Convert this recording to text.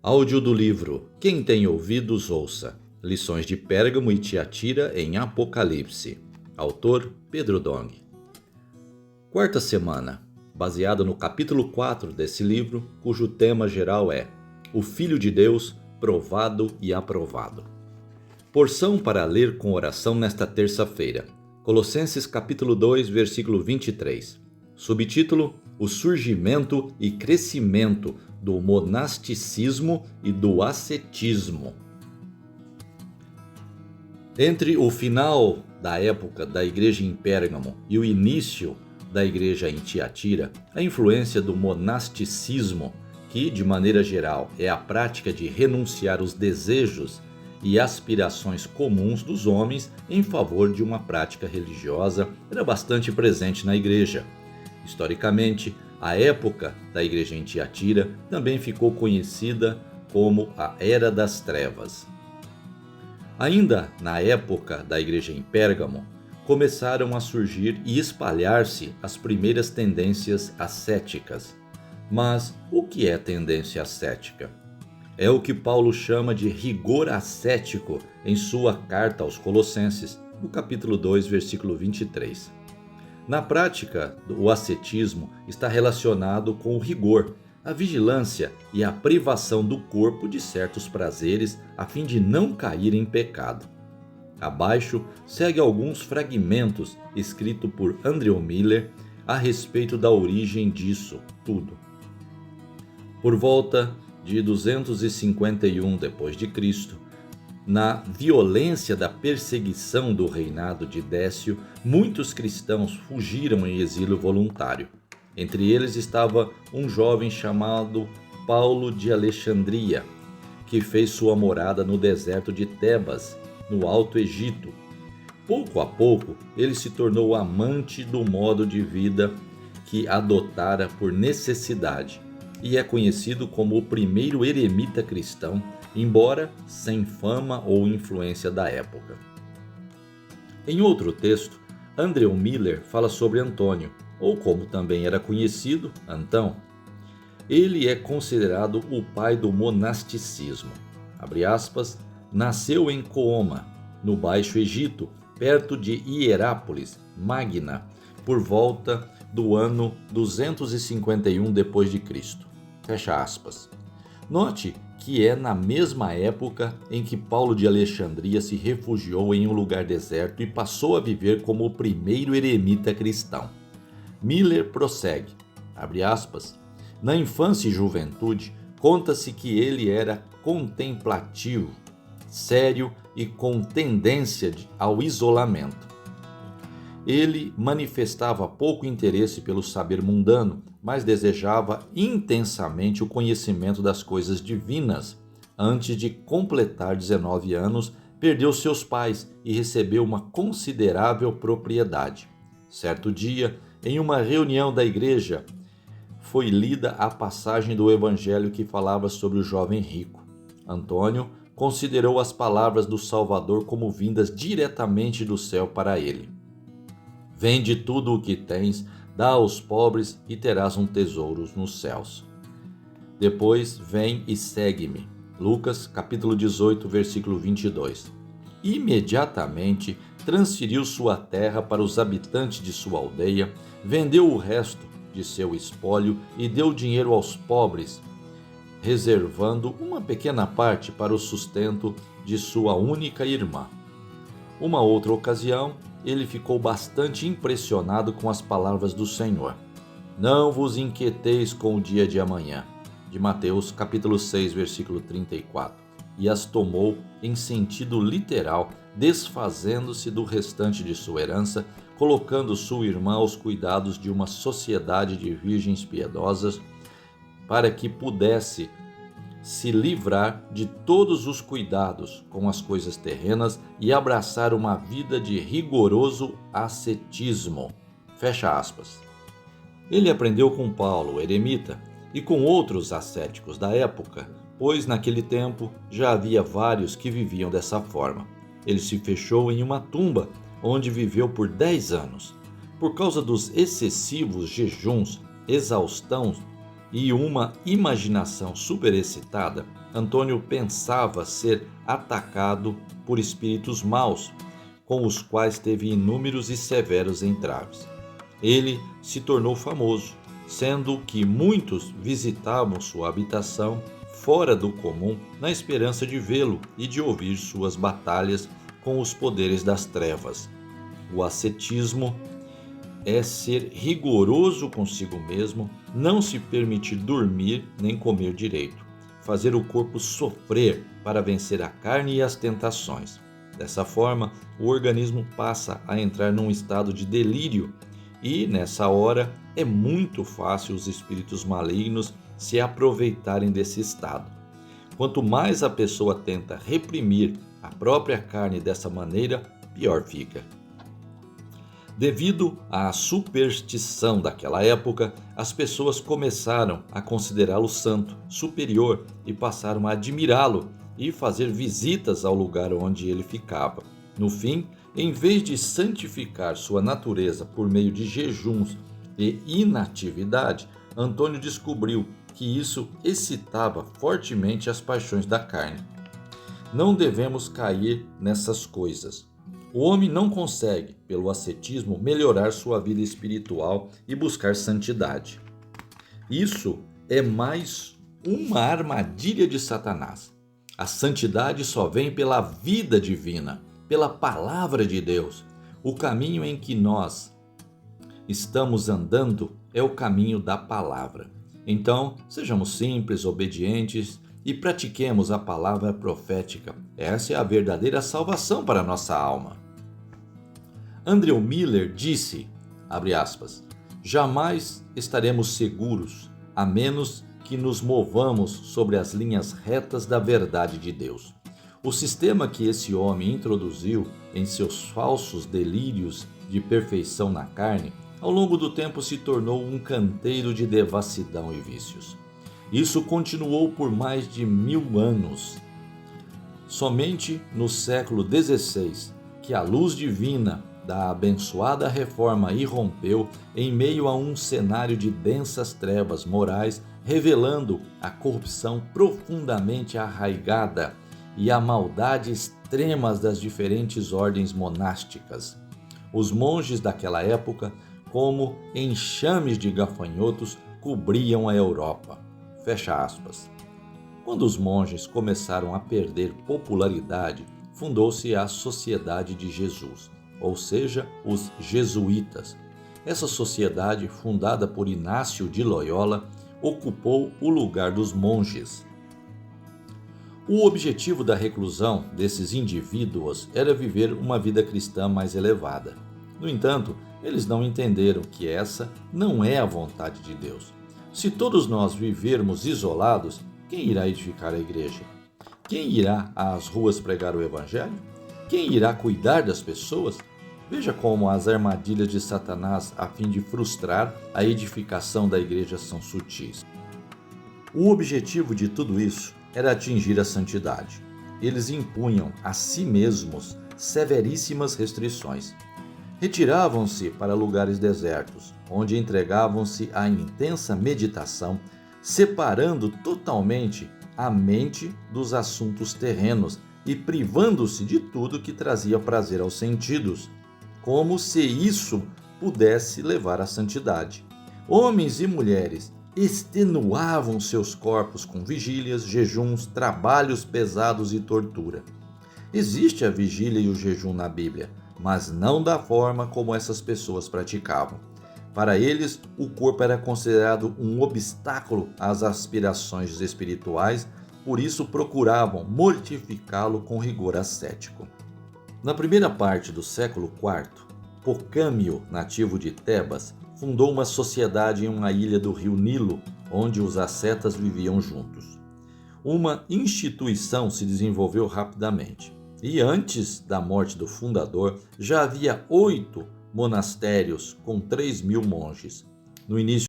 Áudio do livro Quem tem ouvidos, ouça. Lições de Pérgamo e Tiatira em Apocalipse. Autor Pedro Dong. Quarta semana, baseado no capítulo 4 desse livro, cujo tema geral é O Filho de Deus, provado e aprovado. Porção para ler com oração nesta terça-feira. Colossenses capítulo 2, versículo 23. Subtítulo: O surgimento e crescimento do monasticismo e do ascetismo. Entre o final da época da igreja em Pérgamo e o início da igreja em Tiatira, a influência do monasticismo, que de maneira geral é a prática de renunciar os desejos e aspirações comuns dos homens em favor de uma prática religiosa, era bastante presente na igreja. Historicamente, a época da igreja em Tiatira também ficou conhecida como a Era das Trevas. Ainda na época da igreja em Pérgamo, começaram a surgir e espalhar-se as primeiras tendências ascéticas. Mas o que é tendência ascética? É o que Paulo chama de rigor ascético em sua carta aos Colossenses, no capítulo 2, versículo 23. Na prática, o ascetismo está relacionado com o rigor, a vigilância e a privação do corpo de certos prazeres a fim de não cair em pecado. Abaixo segue alguns fragmentos escritos por Andrew Miller a respeito da origem disso tudo. Por volta de 251 d.C., na violência da perseguição do reinado de Décio, muitos cristãos fugiram em exílio voluntário. Entre eles estava um jovem chamado Paulo de Alexandria, que fez sua morada no deserto de Tebas, no Alto Egito. Pouco a pouco, ele se tornou amante do modo de vida que adotara por necessidade e é conhecido como o primeiro eremita cristão, embora sem fama ou influência da época. Em outro texto, Andrew Miller fala sobre Antônio, ou como também era conhecido, Antão. Ele é considerado o pai do monasticismo. Abre aspas, nasceu em Cooma, no Baixo Egito, perto de Hierápolis Magna, por volta do ano 251 d.C. Fecha aspas. Note que é na mesma época em que Paulo de Alexandria se refugiou em um lugar deserto e passou a viver como o primeiro eremita cristão. Miller prossegue, abre aspas, na infância e juventude, conta-se que ele era contemplativo, sério e com tendência ao isolamento. Ele manifestava pouco interesse pelo saber mundano, mas desejava intensamente o conhecimento das coisas divinas. Antes de completar 19 anos, perdeu seus pais e recebeu uma considerável propriedade. Certo dia, em uma reunião da igreja, foi lida a passagem do evangelho que falava sobre o jovem rico. Antônio considerou as palavras do Salvador como vindas diretamente do céu para ele. Vende tudo o que tens, dá aos pobres e terás um tesouro nos céus. Depois vem e segue-me. Lucas capítulo 18, versículo 22. Imediatamente transferiu sua terra para os habitantes de sua aldeia, vendeu o resto de seu espólio e deu dinheiro aos pobres, reservando uma pequena parte para o sustento de sua única irmã. Uma outra ocasião, ele ficou bastante impressionado com as palavras do Senhor. Não vos inquieteis com o dia de amanhã, de Mateus capítulo 6, versículo 34, e as tomou em sentido literal, desfazendo-se do restante de sua herança, colocando sua irmã aos cuidados de uma sociedade de virgens piedosas, para que pudesse se livrar de todos os cuidados com as coisas terrenas e abraçar uma vida de rigoroso ascetismo. Fecha aspas. Ele aprendeu com Paulo, eremita, e com outros ascéticos da época, pois naquele tempo já havia vários que viviam dessa forma. Ele se fechou em uma tumba, onde viveu por 10 anos. Por causa dos excessivos jejuns, exaustão e uma imaginação superexcitada, Antônio pensava ser atacado por espíritos maus, com os quais teve inúmeros e severos entraves. Ele se tornou famoso, sendo que muitos visitavam sua habitação fora do comum na esperança de vê-lo e de ouvir suas batalhas com os poderes das trevas. O ascetismo é ser rigoroso consigo mesmo, não se permitir dormir nem comer direito, fazer o corpo sofrer para vencer a carne e as tentações. Dessa forma, o organismo passa a entrar num estado de delírio e, nessa hora, é muito fácil os espíritos malignos se aproveitarem desse estado. Quanto mais a pessoa tenta reprimir a própria carne dessa maneira, pior fica. Devido à superstição daquela época, as pessoas começaram a considerá-lo santo, superior e passaram a admirá-lo e fazer visitas ao lugar onde ele ficava. No fim, em vez de santificar sua natureza por meio de jejuns e inatividade, Antônio descobriu que isso excitava fortemente as paixões da carne. Não devemos cair nessas coisas. O homem não consegue, pelo ascetismo, melhorar sua vida espiritual e buscar santidade. Isso é mais uma armadilha de Satanás. A santidade só vem pela vida divina, pela palavra de Deus. O caminho em que nós estamos andando é o caminho da palavra. Então, sejamos simples, obedientes e pratiquemos a palavra profética. Essa é a verdadeira salvação para a nossa alma. Andrew Miller disse, abre aspas, jamais estaremos seguros a menos que nos movamos sobre as linhas retas da verdade de Deus. O sistema que esse homem introduziu em seus falsos delírios de perfeição na carne, ao longo do tempo se tornou um canteiro de devassidão e vícios. Isso continuou por mais de 1000 anos. Somente no século XVI, que a luz divina da abençoada reforma irrompeu em meio a um cenário de densas trevas morais, revelando a corrupção profundamente arraigada e a maldade extremas das diferentes ordens monásticas. Os monges daquela época, como enxames de gafanhotos, cobriam a Europa. Fecha aspas. Quando os monges começaram a perder popularidade, fundou-se a Sociedade de Jesus, ou seja, os jesuítas. Essa sociedade, fundada por Inácio de Loyola, ocupou o lugar dos monges. O objetivo da reclusão desses indivíduos era viver uma vida cristã mais elevada. No entanto, eles não entenderam que essa não é a vontade de Deus. Se todos nós vivermos isolados, quem irá edificar a igreja? Quem irá às ruas pregar o evangelho? Quem irá cuidar das pessoas? Veja como as armadilhas de Satanás a fim de frustrar a edificação da igreja são sutis. O objetivo de tudo isso era atingir a santidade. Eles impunham a si mesmos severíssimas restrições. Retiravam-se para lugares desertos, onde entregavam-se à intensa meditação, separando totalmente a mente dos assuntos terrenos e privando-se de tudo que trazia prazer aos sentidos, como se isso pudesse levar à santidade. Homens e mulheres extenuavam seus corpos com vigílias, jejuns, trabalhos pesados e tortura. Existe a vigília e o jejum na Bíblia, mas não da forma como essas pessoas praticavam. Para eles, o corpo era considerado um obstáculo às aspirações espirituais, por isso procuravam mortificá-lo com rigor ascético. Na primeira parte do século IV, Pocâmio, nativo de Tebas, fundou uma sociedade em uma ilha do rio Nilo, onde os ascetas viviam juntos. Uma instituição se desenvolveu rapidamente, e antes da morte do fundador, já havia 8 monastérios com 3.000 monges. No início